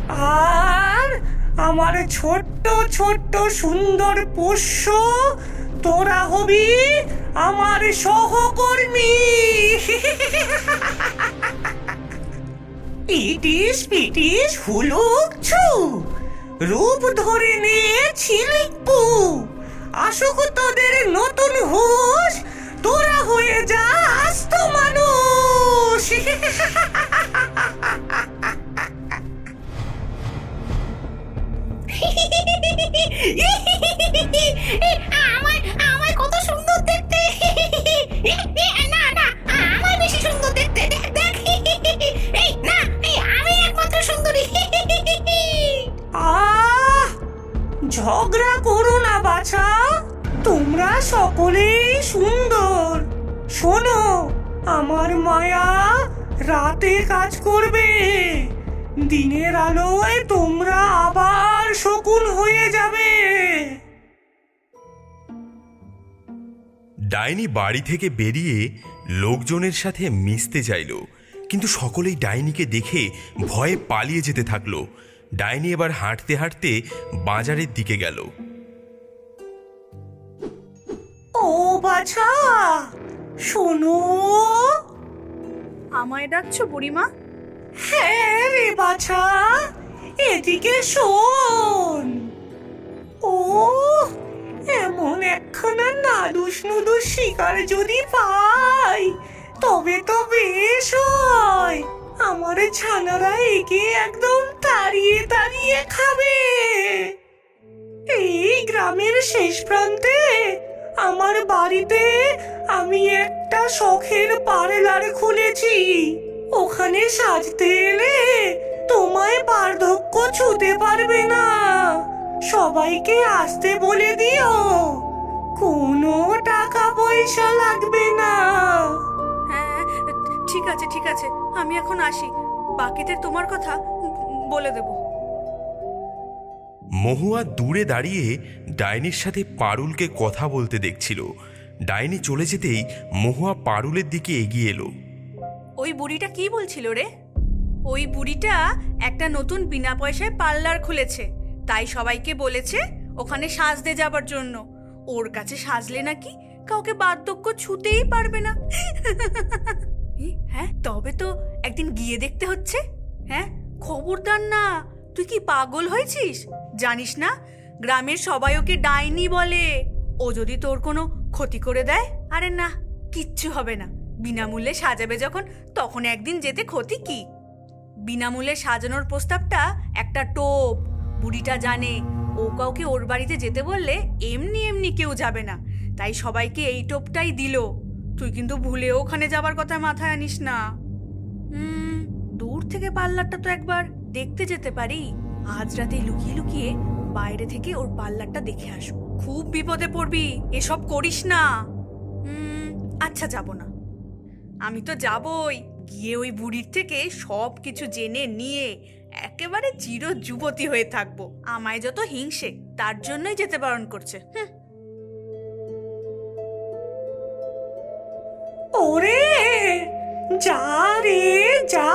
আর আমার ছোট্ট ছোট্ট সুন্দর পোষ্য, তোরা হবি আমার সহকর্মী। ইটিস পিটিস হুলুক ছু, রূপ ধরে নিয়ে ছিলিকপু, আসুক তোদের নতুন হুঁশ, তোরা হয়ে যা আস্ত মানুষ। আমায় কত সুন্দর দেখতে। না না, আমায় বেশি সুন্দর দেখতে। দেখ দেখ, এই না, আমি একমাত্র সুন্দরী। আহ, ঝগড়া করো না বাছা, তোমরা সকলেই সুন্দর। শোনো, আমার মায়া রাতে কাজ করবে, দিনের আলোয় তোমরা আবার শকুন হয়ে যাবে। ডাইনি বাড়ি থেকে বেরিয়ে লোকজনের সাথে মিশতে চাইল, কিন্তু সকলেই ডাইনিকে দেখে ভয়ে পালিয়ে যেতে থাকলো। ডাইনি এবার হাঁটতে হাঁটতে বাজারের দিকে গেল। ও বাছা, শোনো। আমায় ডাকছো বুড়িমা? হ্যাঁ রে বাছা, এদিকে শোন। ও, এমন একখানা নাদুস নুদুস শিকার যদি পাই তবে তো বেশ হয়। আমার ছানারা একে একদম তাড়িয়ে তাড়িয়ে খাবে। এই গ্রামের শেষ প্রান্তে আমার বাড়িতে আমি একটা শখের পার্লার খুলেছি। ওখানে সাজতে এলে তোমায় বার্ধক্য ছুতে পারবে না। সবাইকে আসতে বলে দিও, কোনো টাকা পয়সা লাগবে না। হ্যাঁ, ঠিক আছে ঠিক আছে, আমি এখন আসি, বাকিদের তোমার কথা বলে দেব। মহুয়া দূরে দাঁড়িয়ে ডাইনির সাথে পারুলকে কথা বলতে দেখছিল। ডাইনি চলে যেতেই মহুয়া পারুলের দিকে এগিয়ে এলো। ওই বুড়িটা কি বলছিল রে? ওই বুড়িটা একটা নতুন বিনা পয়সায় পার্লার খুলেছে, তাই সবাইকে বলেছে ওখানে সাজতে যাবার জন্য। ওর কাছে সাজলে নাকি কাউকে বার্ধক্য ছুতেই পারবে না। হ্যাঁ, তবে তো একদিন গিয়ে দেখতে হচ্ছে। হ্যাঁ, খবরদার না, তুই কি পাগল হয়েছিস? জানিস না গ্রামের সবাই ওকে ডাইনি বলে। ও যদি তোর কোনো ক্ষতি করে দেয়? আরে না, কিচ্ছু হবে না, বিনামূল্যে সাজাবে যখন, তখন একদিন যেতে ক্ষতি কি? বিনামূল্যে সাজানোর প্রস্তাবটা একটা টোপ। বুড়িটা জানে ও কাউকে ওর বাড়িতে যেতে বললে এমনি এমনি কেউ যাবে না, তাই সবাইকে এই টোপটাই দিল। তুই কিন্তু ভুলেও ওখানে যাবার কথা মাথায় আনিস না। দূর থেকে পার্লারটা তো একবার দেখতে যেতে পারি। আজ রাতে লুকিয়ে লুকিয়ে বাইরে থেকে ওর পার্লারটা দেখে আসবো। খুব বিপদে পড়বি, এসব করিস না। আচ্ছা, যাব না, আমি তো যাবই। গিয়ে ওই বুড়ির থেকে সব কিছু জেনে নিয়ে একেবারে চির যুবতী হয়ে থাকবো। আমায় যত হিংসে, তার জন্যই যেতে বারণ করছে। ওরে যা রে যা,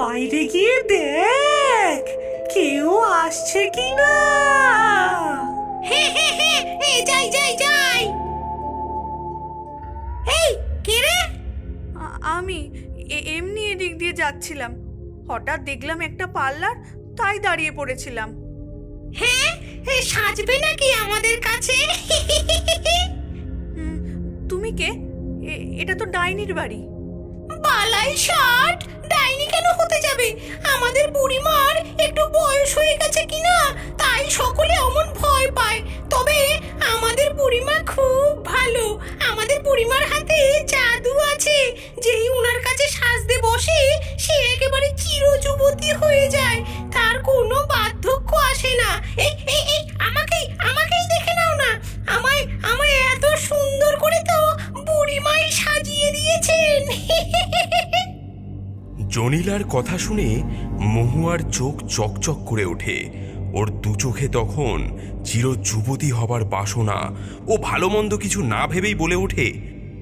বাইরে গিয়ে দেখ কেউ আসছে কিনা। যাই যাই যাই। এই কে রে? আমি এমনি এদিক দিয়ে যাচ্ছিলাম, হঠাৎ দেখলাম একটা পার্লার, তাই দাঁড়িয়ে পড়েছিলাম। হ্যাঁ, সাজবে নাকি আমাদের কাছে? তুমি কে? এটা তো ডাইনির বাড়ি। বালাই ষাট, ডাইনি কেন হতে যাবে? আমাদের বুড়িমার একটু বয়স হয়ে গেছে কিনা, তাই সকলে অমন ভয় পায়। তবে আমাদের বুড়িমা খুব ভালো। আমাদের বুড়িমার হাতে জাদু আছে, যেই উনার কাছে সাজতে বসে সে একেবারে চিরযুবতী হয়ে যায়, তার কোনো বার্ধক্য আসে না। এই এই এই আমাকেই দেখে নাও না, আমায় এত সুন্দর করে তো বুড়িমাই সাজিয়ে দিয়েছেন। জনিলার কথা শুনে মহুয়ার চোখ চকচক করে ওঠে। ওর দু চোখে তখন চির যুবতী হবার বাসনা। ও ভালো মন্দ কিছু না ভেবেই বলে ওঠে,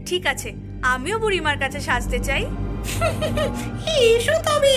ঠিক আছে, আমিও বুড়িমার কাছে সাজতে চাই। এসো তবে।